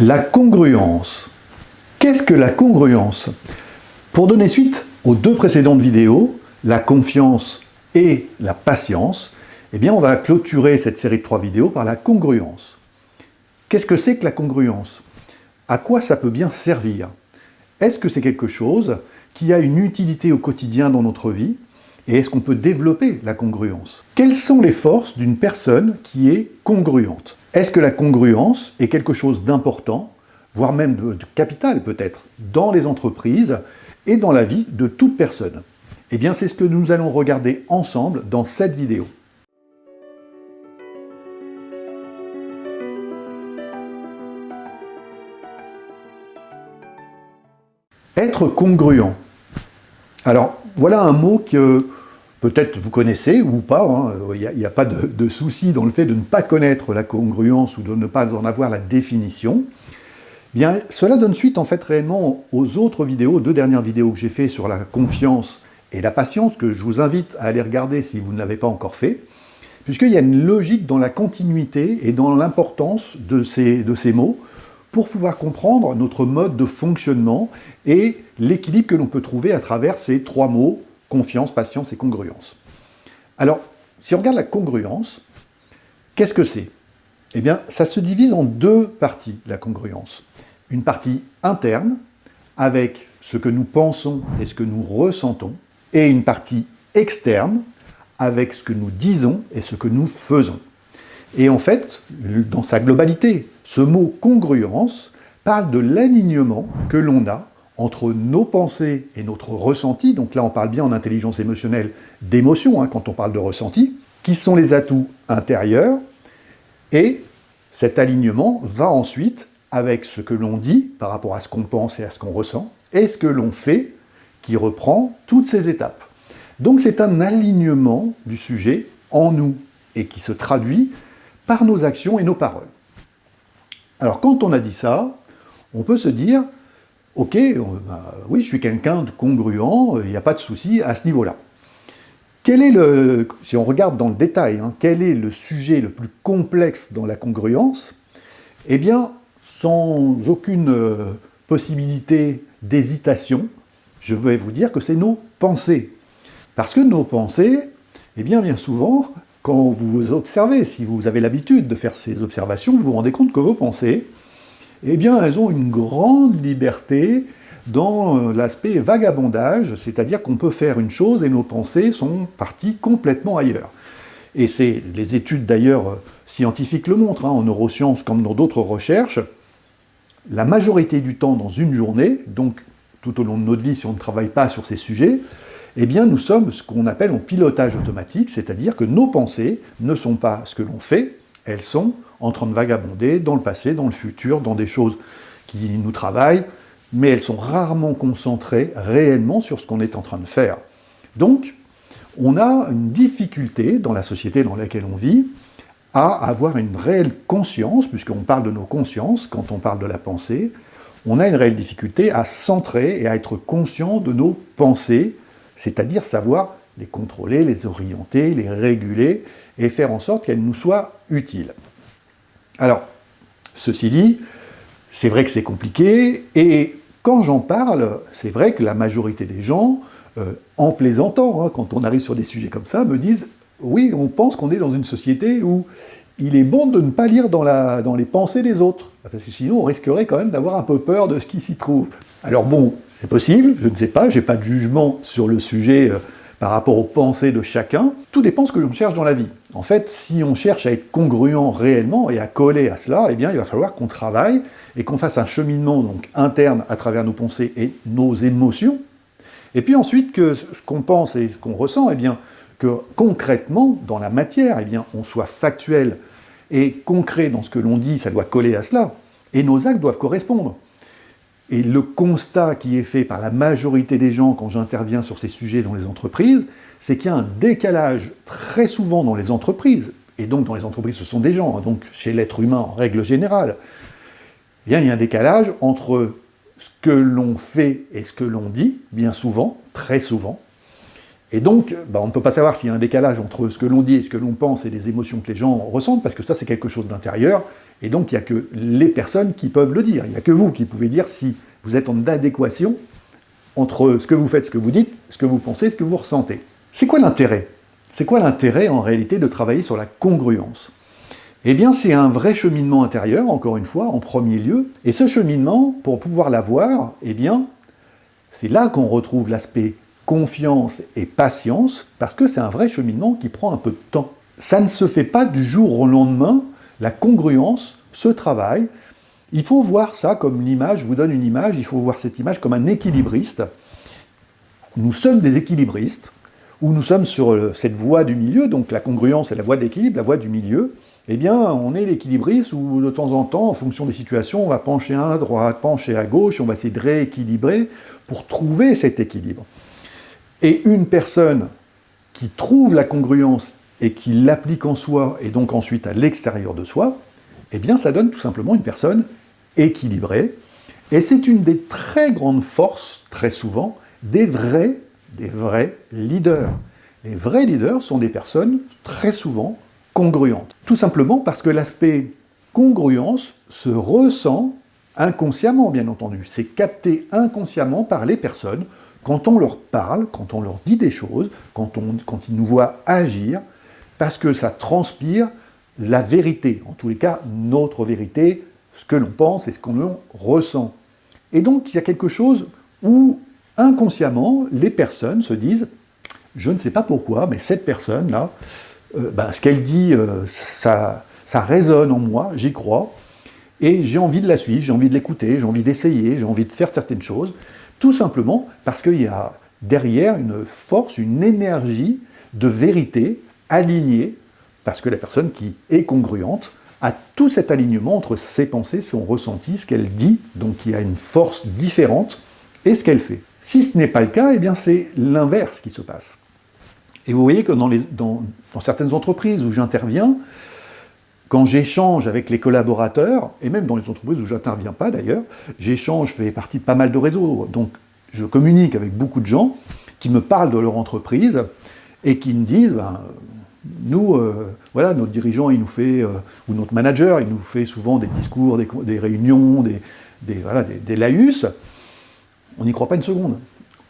La congruence. Qu'est-ce que la congruence? Pour donner suite aux deux précédentes vidéos, la confiance et la patience, eh bien on va clôturer cette série de 3 vidéos par la congruence. Qu'est-ce que c'est que la congruence? À quoi ça peut bien servir? Est-ce que c'est quelque chose qui a une utilité au quotidien dans notre vie? Et est-ce qu'on peut développer la congruence? Quelles sont les forces d'une personne qui est congruente? Est-ce que la congruence est quelque chose d'important, voire même de capital peut-être, dans les entreprises et dans la vie de toute personne? Eh bien, c'est ce que nous allons regarder ensemble dans cette vidéo. Être congruent. Alors, voilà un mot que peut-être vous connaissez ou pas, hein. Il n'y a pas de souci dans le fait de ne pas connaître la congruence ou de ne pas en avoir la définition. Bien, cela donne suite en fait réellement aux autres vidéos, aux 2 dernières vidéos que j'ai fait sur la confiance et la patience, que je vous invite à aller regarder si vous ne l'avez pas encore fait, puisqu'il y a une logique dans la continuité et dans l'importance de ces mots, pour pouvoir comprendre notre mode de fonctionnement et l'équilibre que l'on peut trouver à travers ces 3 mots, confiance, patience et congruence. Alors, si on regarde la congruence, qu'est-ce que c'est? Eh bien, ça se divise en 2 parties, la congruence. Une partie interne, avec ce que nous pensons et ce que nous ressentons, et une partie externe, avec ce que nous disons et ce que nous faisons. Et en fait, dans sa globalité, ce mot congruence parle de l'alignement que l'on a entre nos pensées et notre ressenti. Donc là, on parle bien en intelligence émotionnelle d'émotion, quand on parle de ressenti, qui sont les atouts intérieurs. Et cet alignement va ensuite avec ce que l'on dit par rapport à ce qu'on pense et à ce qu'on ressent, et ce que l'on fait qui reprend toutes ces étapes. Donc c'est un alignement du sujet en nous et qui se traduit par nos actions et nos paroles. Alors quand on a dit ça, on peut se dire « Ok, oui, je suis quelqu'un de congruent, il n'y a pas de souci à ce niveau-là ». Si on regarde dans le détail, quel est le sujet le plus complexe dans la congruence? Eh bien, sans aucune possibilité d'hésitation, je vais vous dire que c'est nos pensées. Parce que nos pensées, eh bien souvent, quand vous observez, si vous avez l'habitude de faire ces observations, vous vous rendez compte que vos pensées, eh bien, elles ont une grande liberté dans l'aspect vagabondage, c'est-à-dire qu'on peut faire une chose et nos pensées sont parties complètement ailleurs. Et les études d'ailleurs scientifiques le montrent, en neurosciences comme dans d'autres recherches, la majorité du temps dans une journée, donc tout au long de notre vie si on ne travaille pas sur ces sujets, eh bien nous sommes ce qu'on appelle en pilotage automatique, c'est-à-dire que nos pensées ne sont pas ce que l'on fait, elles sont en train de vagabonder dans le passé, dans le futur, dans des choses qui nous travaillent, mais elles sont rarement concentrées réellement sur ce qu'on est en train de faire. Donc, on a une difficulté dans la société dans laquelle on vit à avoir une réelle conscience, puisqu'on parle de nos consciences quand on parle de la pensée, on a une réelle difficulté à centrer et à être conscient de nos pensées, c'est-à-dire savoir les contrôler, les orienter, les réguler et faire en sorte qu'elles nous soient utiles. Alors, ceci dit, c'est vrai que c'est compliqué, et quand j'en parle, c'est vrai que la majorité des gens, en plaisantant, quand on arrive sur des sujets comme ça, me disent « Oui, on pense qu'on est dans une société où il est bon de ne pas lire dans les pensées des autres, parce que sinon on risquerait quand même d'avoir un peu peur de ce qui s'y trouve. » Alors bon, c'est possible, je ne sais pas, je n'ai pas de jugement sur le sujet par rapport aux pensées de chacun. Tout dépend de ce que l'on cherche dans la vie. En fait, si on cherche à être congruent réellement et à coller à cela, eh bien il va falloir qu'on travaille et qu'on fasse un cheminement donc, interne à travers nos pensées et nos émotions. Et puis ensuite, que ce qu'on pense et ce qu'on ressent, eh bien, que concrètement, dans la matière, eh bien, on soit factuel et concret dans ce que l'on dit, ça doit coller à cela. Et nos actes doivent correspondre. Et le constat qui est fait par la majorité des gens quand j'interviens sur ces sujets dans les entreprises, c'est qu'il y a un décalage très souvent dans les entreprises, et donc dans les entreprises ce sont des gens, donc chez l'être humain en règle générale, il y a un décalage entre ce que l'on fait et ce que l'on dit, bien souvent, très souvent, Et donc, on ne peut pas savoir s'il y a un décalage entre ce que l'on dit et ce que l'on pense et les émotions que les gens ressentent, parce que ça, c'est quelque chose d'intérieur, et donc il n'y a que les personnes qui peuvent le dire. Il n'y a que vous qui pouvez dire si vous êtes en adéquation entre ce que vous faites, ce que vous dites, ce que vous pensez, ce que vous ressentez. C'est quoi l'intérêt? C'est quoi l'intérêt, en réalité, de travailler sur la congruence? Eh bien, c'est un vrai cheminement intérieur, encore une fois, en premier lieu, et ce cheminement, pour pouvoir l'avoir, eh bien, c'est là qu'on retrouve l'aspect confiance et patience, parce que c'est un vrai cheminement qui prend un peu de temps. Ça ne se fait pas du jour au lendemain, la congruence, ce travail. Il faut voir ça comme l'image, je vous donne une image, il faut voir cette image comme un équilibriste. Nous sommes des équilibristes, ou nous sommes sur cette voie du milieu, donc la congruence est la voie de l'équilibre, la voie du milieu. Eh bien, on est l'équilibriste où de temps en temps, en fonction des situations, on va pencher à droite, pencher à gauche, on va essayer de rééquilibrer pour trouver cet équilibre. Et une personne qui trouve la congruence et qui l'applique en soi, et donc ensuite à l'extérieur de soi, eh bien ça donne tout simplement une personne équilibrée. Et c'est une des très grandes forces, très souvent, des vrais leaders. Les vrais leaders sont des personnes très souvent congruentes. Tout simplement parce que l'aspect congruence se ressent inconsciemment, bien entendu. C'est capté inconsciemment par les personnes quand on leur parle, quand on leur dit des choses, quand ils nous voient agir, parce que ça transpire la vérité, en tous les cas notre vérité, ce que l'on pense et ce qu'on ressent. Et donc il y a quelque chose où inconsciemment les personnes se disent « je ne sais pas pourquoi, mais cette personne-là, ce qu'elle dit, ça résonne en moi, j'y crois, et j'ai envie de la suivre, j'ai envie de l'écouter, j'ai envie d'essayer, j'ai envie de faire certaines choses ». Tout simplement parce qu'il y a derrière une force, une énergie de vérité alignée, parce que la personne qui est congruente a tout cet alignement entre ses pensées, son ressenti, ce qu'elle dit, donc il y a une force différente, et ce qu'elle fait. Si ce n'est pas le cas, eh bien c'est l'inverse qui se passe. Et vous voyez que dans certaines entreprises où j'interviens, quand j'échange avec les collaborateurs, et même dans les entreprises où je n'interviens pas d'ailleurs, j'échange, je fais partie de pas mal de réseaux, donc je communique avec beaucoup de gens qui me parlent de leur entreprise et qui me disent, nous, voilà, notre dirigeant, il nous fait, ou notre manager, il nous fait souvent des discours, des réunions, des laïus, on n'y croit pas une seconde.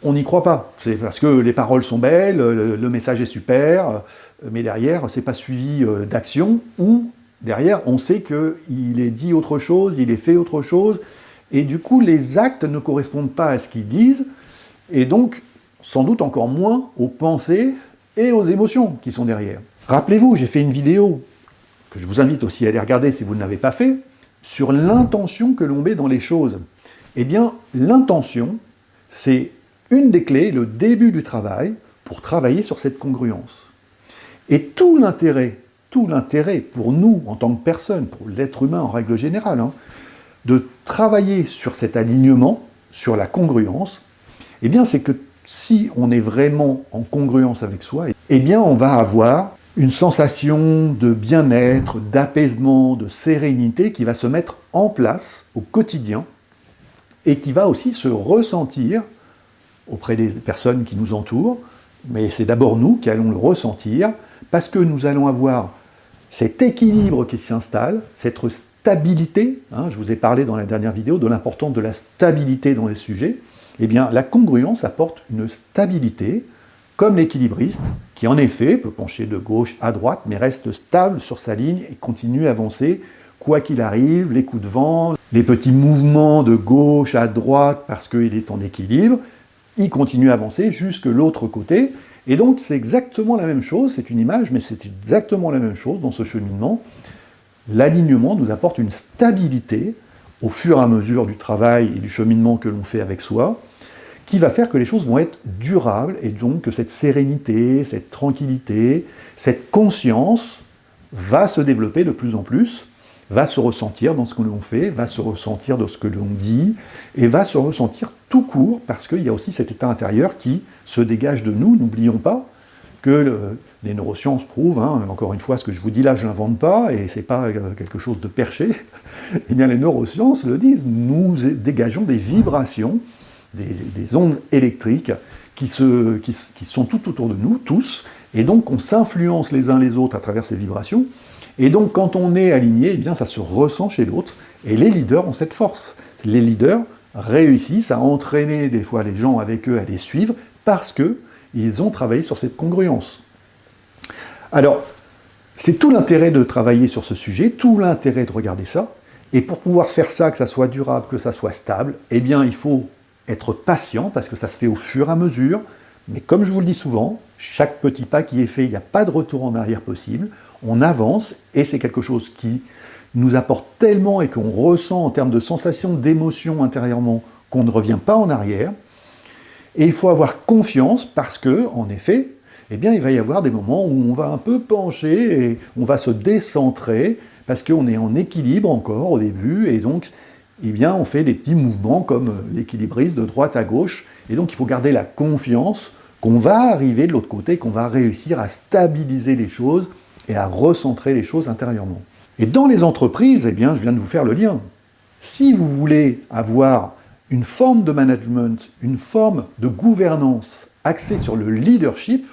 On n'y croit pas. C'est parce que les paroles sont belles, le message est super, mais derrière, c'est pas suivi d'action ou derrière, on sait qu'il est dit autre chose, il est fait autre chose, et du coup, les actes ne correspondent pas à ce qu'ils disent, et donc, sans doute encore moins aux pensées et aux émotions qui sont derrière. Rappelez-vous, j'ai fait une vidéo, que je vous invite aussi à aller regarder si vous ne l'avez pas fait, sur l'intention que l'on met dans les choses. Eh bien, l'intention, c'est une des clés, le début du travail, pour travailler sur cette congruence. Et tout l'intérêt pour nous, en tant que personne, pour l'être humain en règle générale, de travailler sur cet alignement, sur la congruence, eh bien c'est que si on est vraiment en congruence avec soi, eh bien on va avoir une sensation de bien-être, d'apaisement, de sérénité qui va se mettre en place au quotidien et qui va aussi se ressentir auprès des personnes qui nous entourent, mais c'est d'abord nous qui allons le ressentir, parce que nous allons avoir cet équilibre qui s'installe, cette stabilité, je vous ai parlé dans la dernière vidéo de l'importance de la stabilité dans les sujets, eh bien la congruence apporte une stabilité, comme l'équilibriste, qui en effet peut pencher de gauche à droite, mais reste stable sur sa ligne et continue à avancer, quoi qu'il arrive, les coups de vent, les petits mouvements de gauche à droite parce qu'il est en équilibre, il continue à avancer jusque l'autre côté, et donc c'est exactement la même chose, c'est une image, mais c'est exactement la même chose dans ce cheminement. L'alignement nous apporte une stabilité au fur et à mesure du travail et du cheminement que l'on fait avec soi, qui va faire que les choses vont être durables, et donc que cette sérénité, cette tranquillité, cette conscience va se développer de plus en plus, va se ressentir dans ce que l'on fait, va se ressentir dans ce que l'on dit, et va se ressentir tout court, parce qu'il y a aussi cet état intérieur qui se dégage de nous. N'oublions pas que les neurosciences prouvent, encore une fois, ce que je vous dis là, je ne l'invente pas, et ce n'est pas quelque chose de perché, eh bien les neurosciences le disent, nous dégageons des vibrations, des ondes électriques, qui sont tout autour de nous, tous, et donc on s'influence les uns les autres à travers ces vibrations, et donc quand on est aligné, eh bien ça se ressent chez l'autre, et les leaders ont cette force. Les leaders réussissent à entraîner des fois les gens avec eux à les suivre, parce qu'ils ont travaillé sur cette congruence. Alors, c'est tout l'intérêt de travailler sur ce sujet, tout l'intérêt de regarder ça, et pour pouvoir faire ça, que ça soit durable, que ça soit stable, eh bien il faut être patient, parce que ça se fait au fur et à mesure, mais comme je vous le dis souvent, chaque petit pas qui est fait, il n'y a pas de retour en arrière possible, on avance, et c'est quelque chose qui nous apporte tellement et qu'on ressent en termes de sensations, d'émotions intérieurement, qu'on ne revient pas en arrière, et il faut avoir confiance, parce que, en effet, eh bien, il va y avoir des moments où on va un peu pencher, et on va se décentrer, parce qu'on est en équilibre encore au début, et donc, eh bien, on fait des petits mouvements comme l'équilibriste de droite à gauche, et donc il faut garder la confiance qu'on va arriver de l'autre côté, qu'on va réussir à stabiliser les choses et à recentrer les choses intérieurement. Et dans les entreprises, eh bien, je viens de vous faire le lien. Si vous voulez avoir une forme de management, une forme de gouvernance axée sur le leadership,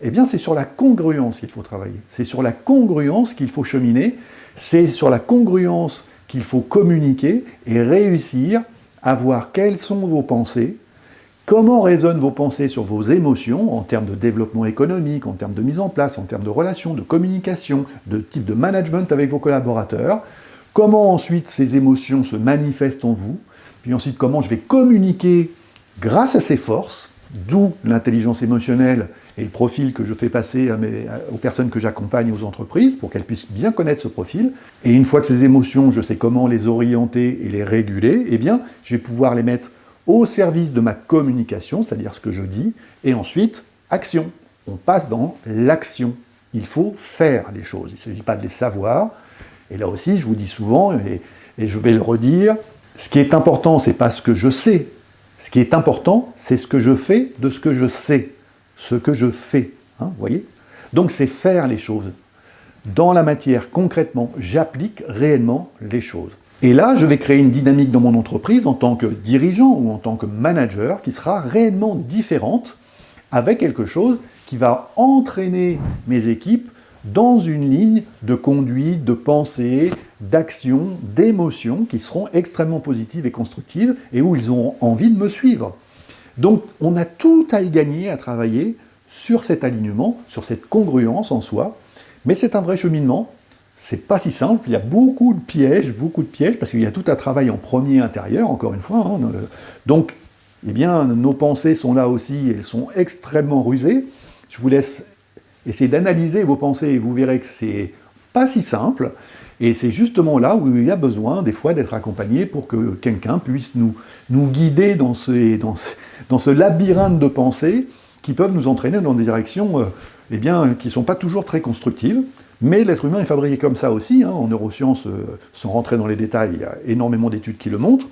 eh bien, c'est sur la congruence qu'il faut travailler. C'est sur la congruence qu'il faut cheminer, c'est sur la congruence qu'il faut communiquer et réussir à voir quelles sont vos pensées, comment résonnent vos pensées sur vos émotions en termes de développement économique, en termes de mise en place, en termes de relations, de communication, de type de management avec vos collaborateurs, comment ensuite ces émotions se manifestent en vous, puis ensuite comment je vais communiquer grâce à ces forces, d'où l'intelligence émotionnelle et le profil que je fais passer aux personnes que j'accompagne, aux entreprises, pour qu'elles puissent bien connaître ce profil. Et une fois que ces émotions, je sais comment les orienter et les réguler, eh bien, je vais pouvoir les mettre au service de ma communication, c'est-à-dire ce que je dis, et ensuite, action. On passe dans l'action. Il faut faire les choses, il ne s'agit pas de les savoir. Et là aussi, je vous dis souvent, et je vais le redire, ce qui est important, ce n'est pas ce que je sais. Ce qui est important, c'est ce que je fais de ce que je sais. Ce que je fais, vous voyez ? Donc c'est faire les choses. Dans la matière, concrètement, j'applique réellement les choses. Et là, je vais créer une dynamique dans mon entreprise en tant que dirigeant ou en tant que manager qui sera réellement différente, avec quelque chose qui va entraîner mes équipes dans une ligne de conduite, de pensée, d'action, d'émotion qui seront extrêmement positives et constructives et où ils auront envie de me suivre. Donc on a tout à y gagner à travailler sur cet alignement, sur cette congruence en soi, mais c'est un vrai cheminement, c'est pas si simple, il y a beaucoup de pièges, parce qu'il y a tout un travail en premier intérieur, encore une fois, donc eh bien, nos pensées sont là aussi, elles sont extrêmement rusées, je vous laisse essayer d'analyser vos pensées et vous verrez que c'est pas si simple, et c'est justement là où il y a besoin des fois d'être accompagné pour que quelqu'un puisse nous guider dans ce labyrinthe de pensées qui peuvent nous entraîner dans des directions eh bien, qui ne sont pas toujours très constructives. Mais l'être humain est fabriqué comme ça aussi. En neurosciences, sans rentrer dans les détails, il y a énormément d'études qui le montrent.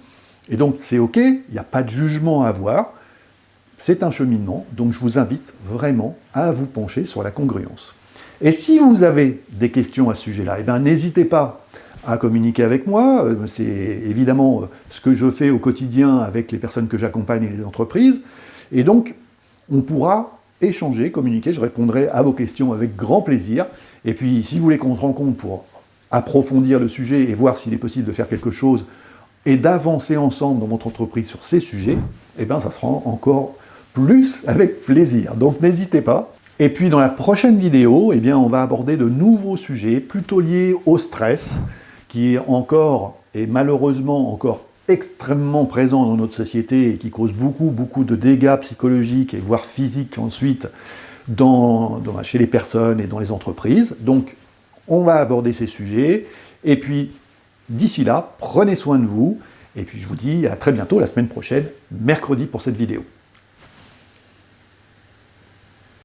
Et donc c'est OK, il n'y a pas de jugement à avoir. C'est un cheminement, donc je vous invite vraiment à vous pencher sur la congruence. Et si vous avez des questions à ce sujet-là, eh bien, n'hésitez pas à communiquer avec moi. C'est évidemment ce que je fais au quotidien avec les personnes que j'accompagne et les entreprises. Et donc, on pourra échanger, communiquer. Je répondrai à vos questions avec grand plaisir. Et puis, si vous voulez qu'on se rencontre pour approfondir le sujet et voir s'il est possible de faire quelque chose et d'avancer ensemble dans votre entreprise sur ces sujets, eh bien, ça sera encore plus avec plaisir. Donc, n'hésitez pas. Et puis dans la prochaine vidéo, eh bien, on va aborder de nouveaux sujets plutôt liés au stress, qui est encore, et malheureusement encore extrêmement présent dans notre société et qui cause beaucoup de dégâts psychologiques et voire physiques ensuite chez les personnes et dans les entreprises. Donc on va aborder ces sujets, et puis d'ici là, prenez soin de vous, et puis je vous dis à très bientôt la semaine prochaine, mercredi pour cette vidéo.